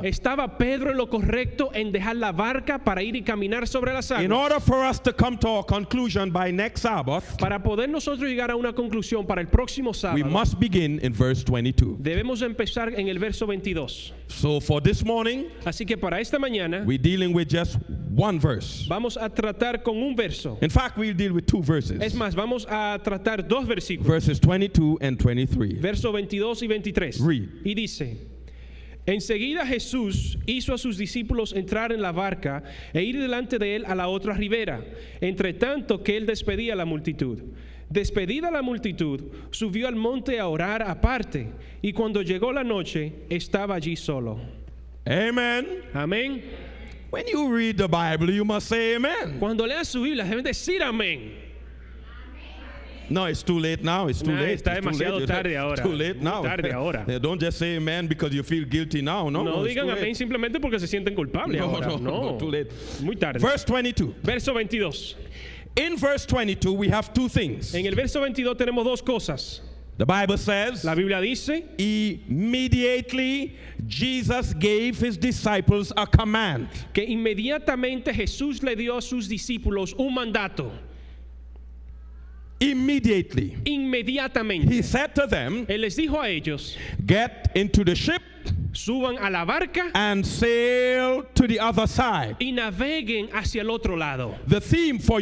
¿Estaba Pedro en lo correcto en dejar la barca para ir y caminar sobre las In aguas? order for us to come to our conclusion by next Sabbath, Para poder nosotros llegar a una conclusión para el próximo we sábado, must begin in verse 22. debemos empezar en el verso 22. So for this morning, Así que para esta mañana we're dealing with just one verse. vamos a tratar con un verso. In fact, we'll deal with two Es verses. más, vamos a tratar dos versículos. Verses 22 and 23. Verso 22 y 23. Read. Y dice: Enseguida Jesús hizo a sus discípulos entrar en la barca e ir delante de él a la otra ribera, entre tanto que él despedía a la multitud. Despedida la multitud, subió al monte a orar aparte, y cuando llegó la noche, estaba allí solo. Amen. Amén. When you read the Bible, you must say amen. Cuando leas su Biblia, deben decir amén. No, it's too late now. It's too Nah, late. está It's too demasiado late. tarde ahora. Too late Muy now. tarde ahora. Don't just say amen because you feel guilty now. No, No it's digan too amén late. simplemente porque se sienten culpables ahora. No, too late. Muy tarde. Verse 22. Verso 22. In verse 22, we have two things. En el verso 22 tenemos dos cosas. The Bible says, La Biblia dice: immediately Jesus gave his disciples a command. que inmediatamente Jesús le dio a sus discípulos un mandato. Immediately. Inmediatamente. He said to them, Él les dijo a ellos: get into the ship suban a la barca and sail to the other side. y naveguen hacia el otro lado. The theme for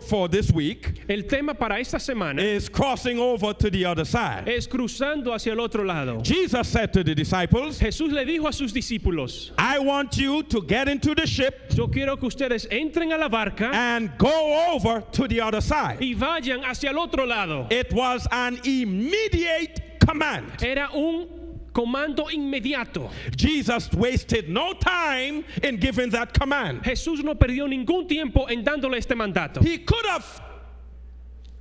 for this week El tema para esta semana is crossing over to the other side. es cruzando hacia el otro lado. Jesus said to the disciples, Jesús le dijo a sus discípulos: I want you to get into the ship yo quiero que ustedes entren a la barca and go over to the other side. y vayan hacia el otro lado. It was an immediate command. Era un comando inmediato. Jesus wasted no time in giving that command. Jesús no perdió ningún tiempo en dándole este mandato. He could have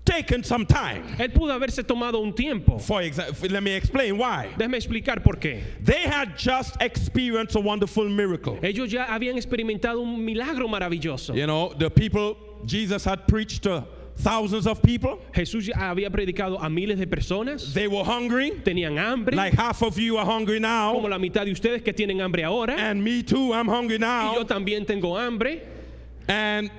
taken some time. Él pudo haberse tomado un tiempo. For example, let me explain why. Déjeme explicar por qué. They had just experienced a wonderful miracle. Ellos ya habían experimentado un milagro maravilloso. You know, the people, Jesus had preached to thousands of people. Jesús ya había predicado a miles de personas. They were hungry. Tenían hambre. Like half of you are hungry Como now. la mitad de ustedes que tienen hambre ahora. And me too, I'm hungry Y yo now. también tengo hambre. And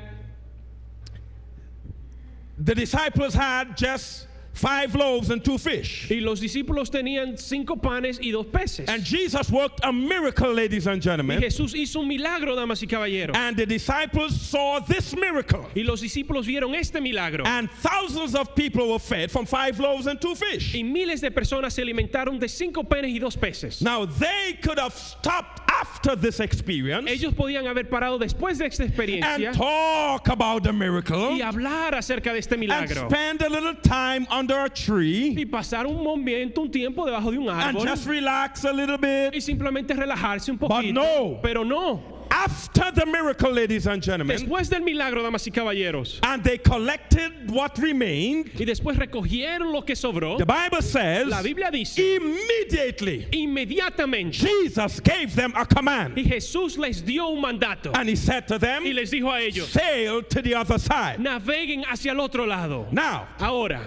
the disciples had just 5 loaves and 2 fish. Y los discípulos tenían 5 panes y 2 peces. And Jesus worked a miracle, ladies and Y gentlemen. Jesús hizo un milagro, damas y caballeros. And the disciples saw this miracle. Y los discípulos vieron este milagro. And thousands of people were fed from 5 loaves and 2 fish. Y miles de personas se alimentaron de 5 panes y 2 peces. Now they could have stopped after this experience Ellos podían haber parado después de esta experiencia and talk about the miracle y hablar acerca de este and milagro. spend a little time under a tree Y pasar un momento, un tiempo debajo de un and árbol. just relax a little bit. Y simplemente relajarse un But poquito. no. Pero no. After the miracle, ladies and gentlemen, Después del milagro, damas y caballeros. and they collected what remained, Y después recogieron lo que sobró. the Bible says, La Biblia dice: immediately inmediatamente. Jesus gave them a command. Y Jesús les dio un mandato. And he said to them, Y les dijo a ellos: sail to the other side. naveguen hacia el otro lado. Now, Ahora,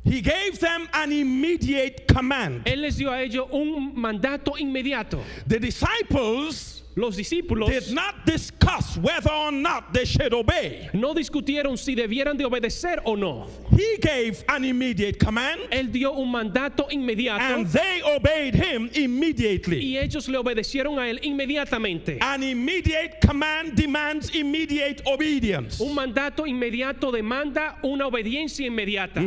he gave them an immediate command. Él les dio a ellos un mandato inmediato. The disciples Los discípulos did not discuss whether or not they should obey. no discutieron si debieran de obedecer o no. He gave an immediate command, Él dio un mandato inmediato and they obeyed him immediately. y ellos le obedecieron a él inmediatamente. An immediate command demands immediate obedience. Un mandato inmediato demanda una obediencia inmediata.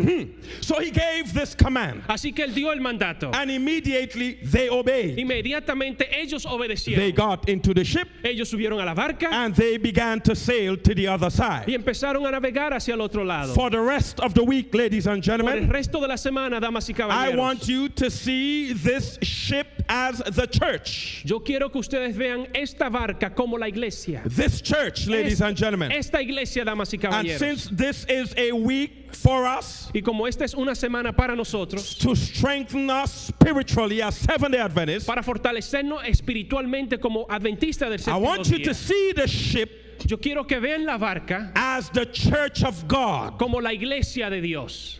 So he gave this command, Así que él dio el mandato. and immediately they obeyed. Inmediatamente ellos They obedecieron. got into the ship, Ellos subieron a la barca and they began to sail to the other y side. empezaron a navegar hacia el otro lado. For the rest of the week, ladies and Por el gentlemen, resto de la semana, damas y I caballeros, want you to see this ship as the church. yo quiero que ustedes vean esta barca como la iglesia. This church, ladies and gentlemen. Esta iglesia, damas y And caballeros. since this is a week for us Y como esta es una semana para nosotros, to strengthen us spiritually as Seventh-day Adventists, para fortalecernos espiritualmente como adventistas del I séptimo want you to día, see the ship yo quiero que vean la barca as the church of God. como la iglesia de Dios.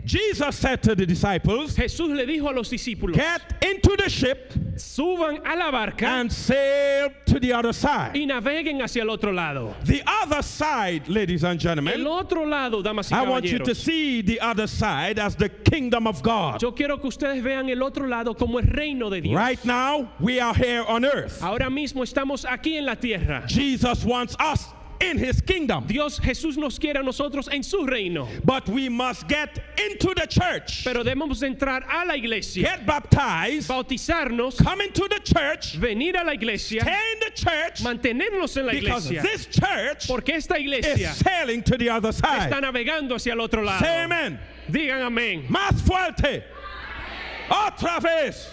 Jesus said to the disciples, Jesús le dijo a los discípulos, get into the ship suban a la barca and sail to the other side. y naveguen hacia el otro lado. The other side, ladies and gentlemen, El otro lado, damas y I want you to caballeros. see the other side as the kingdom of God. Yo quiero que ustedes vean el otro lado como el reino de Dios. Right now, we are here on earth. Ahora mismo estamos aquí en la tierra. Jesus wants us in his kingdom. Dios, Jesús nos quiere a nosotros en su reino. But we must get into the church, Pero debemos entrar a la iglesia, get baptized, bautizarnos, come into the church, venir a la iglesia, stay in the church, mantenernos en la because iglesia. this church Porque esta is iglesia sailing to the other está side. navegando hacia el otro lado. Say amen. Digan amén. Más fuerte. Otra vez.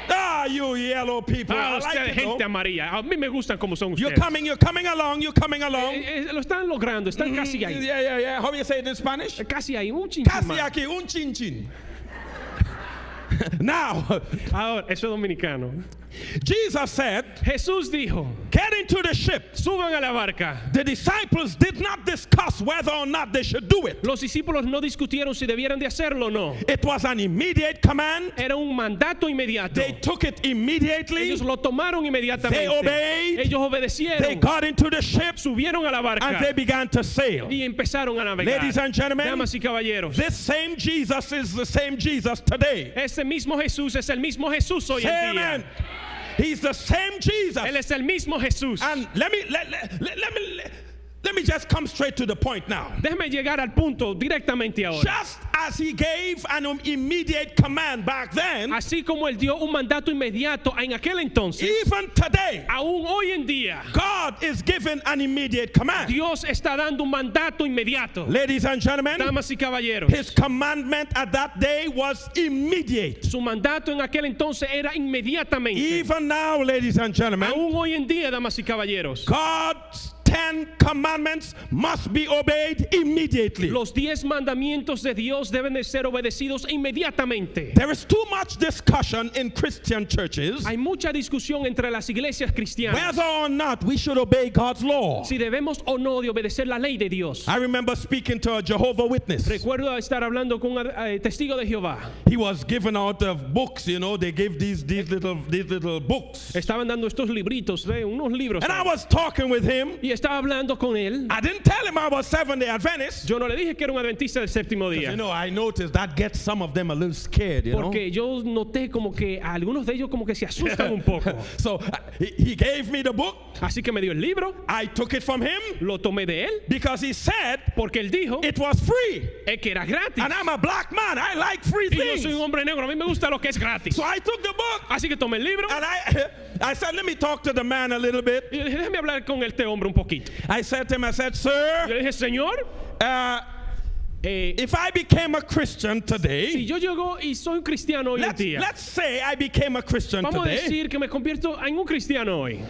Ah, you yellow people. I like Ustedes, it, though. gente amarilla. A mí me gustan como son You're ustedes. coming along, you're coming along. Lo están logrando, están casi ahí. Yeah. How do you say it in Spanish? Casi ahí, un chin Casi más. aquí, un chin chin. Now, Ahora, eso es dominicano. Jesus said, Jesús dijo, get into the ship. suban a la barca. The disciples did not discuss whether or not they should do it. Los discípulos no discutieron si debieran de hacerlo o no. It was an immediate command. Era un mandato inmediato. They took it immediately. Ellos lo tomaron inmediatamente. They obeyed. Ellos They obedecieron. got into the ship Subieron a la and barca they began to sail. y empezaron a navegar. Ladies and gentlemen, Damas y caballeros, this same Jesus is the same Jesus today. ese mismo Jesús es el mismo Jesús hoy Say en día. amen. He's the same Jesus. Él es el mismo Jesús. And let me just come straight to the point now. Déjeme llegar al punto directamente ahora. Just as he gave an immediate command back then, Así como él dio un mandato inmediato en aquel entonces, even today, aún hoy en día, God is giving an immediate command. Dios está dando un mandato inmediato. Ladies and gentlemen, Damas y caballeros, his commandment at that day was immediate. su mandato en aquel entonces era inmediatamente. Even now, ladies and gentlemen, Aún hoy en día, damas y caballeros, God's 10 commandments must be obeyed immediately. los 10 mandamientos de Dios deben de ser obedecidos inmediatamente. There is too much discussion in Christian churches Hay mucha discusión entre las iglesias cristianas whether or not we should obey God's law. si debemos o no de obedecer la ley de Dios. I remember speaking to a Jehovah's Witness. Recuerdo estar hablando con un testigo de Jehová. He was giving out of books, you know, they give these little books. Estaban dando estos libritos, unos libros. And I was talking with him. Y estaba hablando con él. I didn't tell him I was Seventh-day Adventist. Yo no le dije que era un adventista del séptimo día. You know, I noticed that gets some of them a little scared, you know. Porque yo noté como que a algunos de ellos como que se asustan un poco. So he gave me the book. Así que me dio el libro, I took it from him lo tomé de él, because he said porque él dijo it was free. que era gratis. And I'm a black man. I like free Y yo things. soy un hombre negro, a mí me gusta lo que es gratis. So I took the book Así que tomé el libro and I said, let me talk to the man a little bit. y dije, déjame hablar con este hombre un poquito. I said to him, I said, Yo sir, le dije, Señor, if I became a Christian si today, yo llego y soy un cristiano hoy en día, let's say I became a Christian vamos a today, decir que me convierto en un cristiano hoy.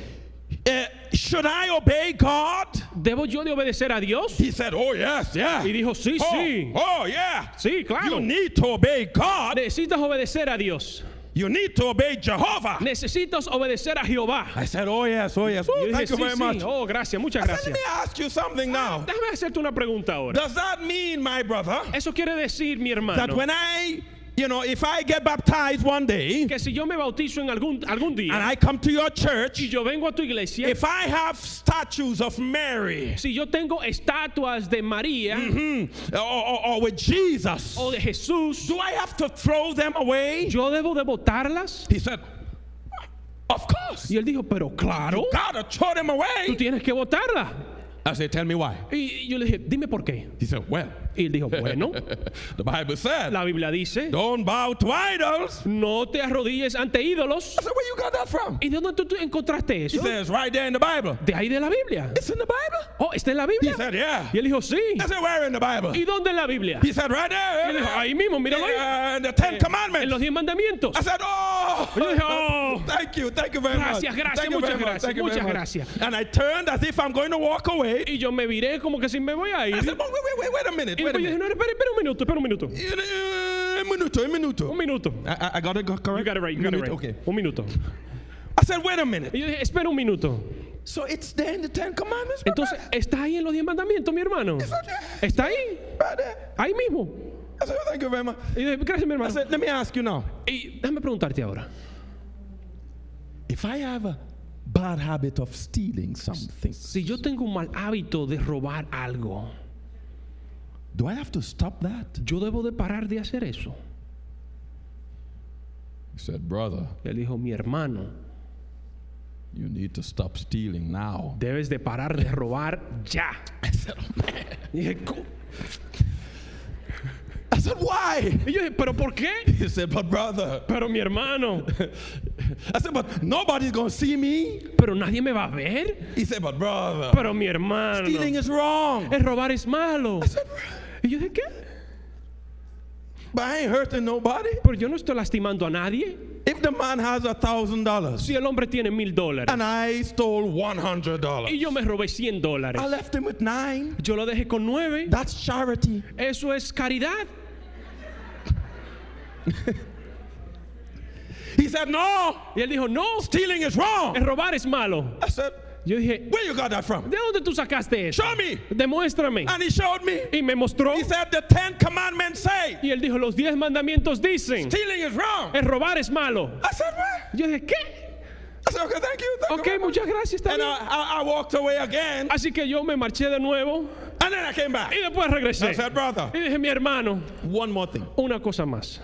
should I obey God? ¿Debo yo de obedecer a Dios? He said, oh yes, yeah. Y dijo, sí, Oh, sí. oh yeah. Sí, claro. You need to obey God. Necesitas obedecer a Dios. You need to obey Jehovah. Necesitas obedecer a Jehová. I said, oh yes, oh yes. Yo Oh, dije, thank you sí, very sí. much. Oh, gracias, muchas I said, gracias. let me ask you something now. Déjame hacerte una pregunta ahora. Does that mean, my brother, Eso quiere decir, mi that hermano, when if I get baptized one day que si yo me bautizo en algún and día I come to your y church, yo vengo a tu iglesia, if I have statues of Mary si yo tengo estatuas de María or with Jesus, o de Jesús, do I have to throw them away? ¿yo debo de botarlas? He said, of course. Y él dijo, pero claro, You gotta throw them tú away. tienes que botarla. I said, tell me why. Y yo le dije, dime por qué. He said, well, Y él dijo, bueno, the Bible said, la Biblia dice, don't bow to idols. no te arrodilles ante ídolos. I said, where you got that from? ¿Y de dónde tú encontraste He eso? says, right there in the Bible. De ahí de la Biblia. It's in the Bible? Oh, ¿está en la He Biblia? said, yeah. Y él dijo, sí. I said, where in the Bible? ¿Y dónde en la Biblia? He said, right Y él there. dijo, ahí mismo, míralo ahí. In the Ten En Commandments. los 10 mandamientos. I said, oh. Y yo dije, oh. Thank you very much. Gracias, gracias, Thank you muchas very much. gracias, Thank you very muchas much. gracias. And I turned as if I'm going to walk away. Y yo me viré como que si me voy a ir. I said, oh, wait a minute. Y Wait a después yo dije, minute. no, espera un minuto. Un minuto. Un minuto. I got it correct? You got it right, you got it right. Okay. Un minuto. I said, wait a minute. Y yo dije, espera un minuto. So it's there in the Ten Commandments? my Entonces, brother? está ahí en los 10 mandamientos, mi hermano. It's not there. Está ahí, Right there. ahí mismo. I said, thank you very much. Y yo dije, gracias, mi I hermano. said, let me ask you now. Y déjame preguntarte ahora. If I have a bad habit of stealing something, Si yo tengo un mal hábito de robar algo, do I have to stop that? ¿yo debo de parar de hacer eso? He said, brother, Él dijo, mi hermano, you need to stop stealing now. debes de parar de robar ya. I said, oh, man. Y dije, I said, why? y yo dije, ¿pero por qué? He said, but brother. Pero mi hermano, I said, but nobody's going to see me. pero nadie me va a ver. He said, but brother, Pero mi hermano, stealing is wrong. el robar es malo. I said, Y yo dije, ¿qué? but I ain't hurting nobody. Pero yo no estoy lastimando a nadie. If the man has $1,000 Si el hombre tiene $1,000 and I stole $100, y yo me robé I $100, left him with 9. yo lo dejé con 9. That's charity. Eso es caridad. He said, no, Y él dijo, no, stealing is wrong. el robar es malo. I said, Yo dije, where you got that from? ¿de dónde tú sacaste eso? Show me. Demuéstrame. And he showed me. Y me mostró. He said, the 10 commandments say Y él dijo, los 10 mandamientos dicen, stealing is wrong. el robar es malo. I said, where? Yo dije, ¿qué? I said, okay, thank you. Thank Ok, you very much. muchas gracias. Está And bien. I walked away again. Así que yo me marché de nuevo And then I came back. y después regresé. I said, brother, Y dije, mi hermano, one more thing. una cosa más.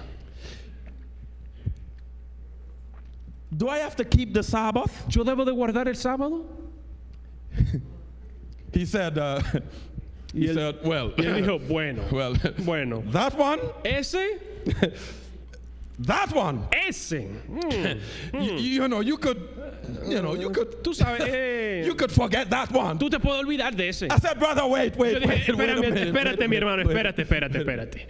Do I have to keep the Sabbath? ¿Yo debo de guardar el sábado? He said, Y él, said, well, y él dijo, bueno, well, bueno. that one, Ese, that one. ese. You know, you could, Tú sabes, you could forget that one. tú te puedes olvidar de ese. I said, brother, wait Yo dije, a espérate, minute. espérate, mi hermano, wait. espérate.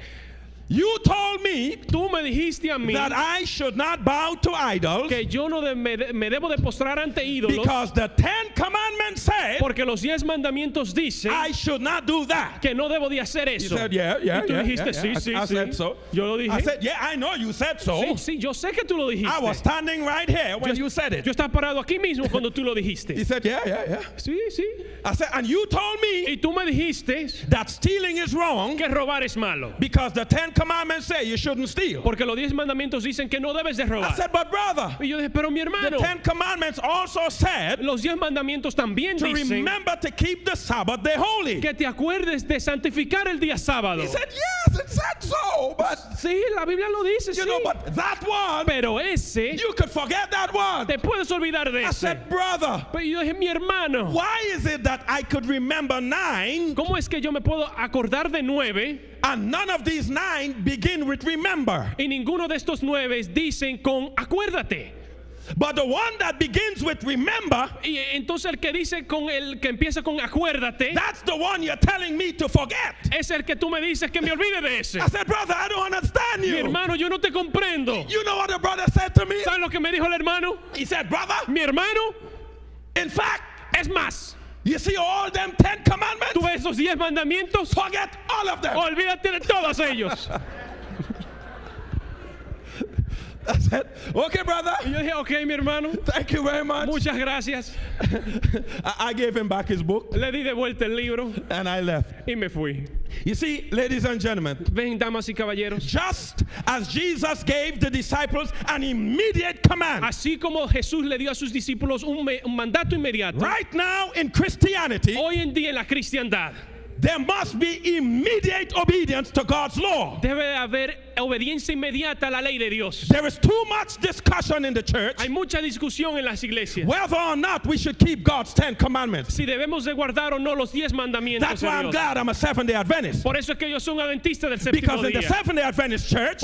You told me Tú me dijiste a mí that I should not bow to idols que yo no me debo de postrar ante ídolos because the 10 commandments say porque los 10 mandamientos dicen I should not do that. que no debo de hacer He eso. said, yeah. Y tú dijiste, yeah. sí, I sí. said so. Yo lo dije. I said, yeah, I know you said so. Sí, yo sé que tú lo dijiste. I was standing right here when you said it. Yo estaba parado aquí mismo cuando tú lo dijiste. He said, yeah. Sí. I said, and you told me Y tú me dijiste that stealing is wrong que robar es malo. because the 10 commandments say you shouldn't steal. Porque los 10 mandamientos dicen que no debes de I robar. said, but brother, Y yo dije, pero mi the hermano, 10 commandments also said los 10 mandamientos también to dicen remember to keep the Sabbath day holy. que te acuerdes de santificar el día sábado. He said, yes, it said so, but Sí, la Biblia lo dice, you sí. know, but that one, Pero ese, you could forget that one. te puedes olvidar de I ese. said, brother, Pero yo dije, mi hermano, why is it that I could remember 9 ¿cómo es que yo me puedo acordar de 9 and none of these 9 begin with remember? y ninguno de estos 9 dicen con acuérdate? But the one that begins with remember, Y entonces el que dice con el que empieza con acuérdate, that's the one you're telling me to forget. es el que tú me dices que me olvide de ese. I said, brother, I don't understand Mi you. hermano, yo no te comprendo. You know what the brother said to me? ¿Sabes lo que me dijo el hermano? He said, brother, Mi hermano, in fact, es más, you see all them 10 commandments? tú ves esos 10 mandamientos, Forget all of them. olvídate de todos ellos. I said, okay, brother, Y yo dije, ok, mi hermano, thank you very much. muchas gracias. I gave him back his book Le di de vuelta el libro and I left. y me fui. You see, ladies and gentlemen, Ven, damas y caballeros. just as Jesus gave the disciples an immediate command, Así como Jesús le dio a sus discípulos un mandato inmediato, right now in Christianity, hoy en día en la cristiandad there must be immediate obedience to God's law. debe haber obediencia inmediata a la ley de Dios. There is too much discussion in the church Hay mucha discusión en las iglesias whether or not we should keep God's 10 commandments. si debemos de guardar o no los 10 mandamientos That's de why I'm Dios. glad I'm a Seventh-day Adventist. Por eso es que yo soy un adventista del séptimo Because in the día. Seventh-day Adventist church,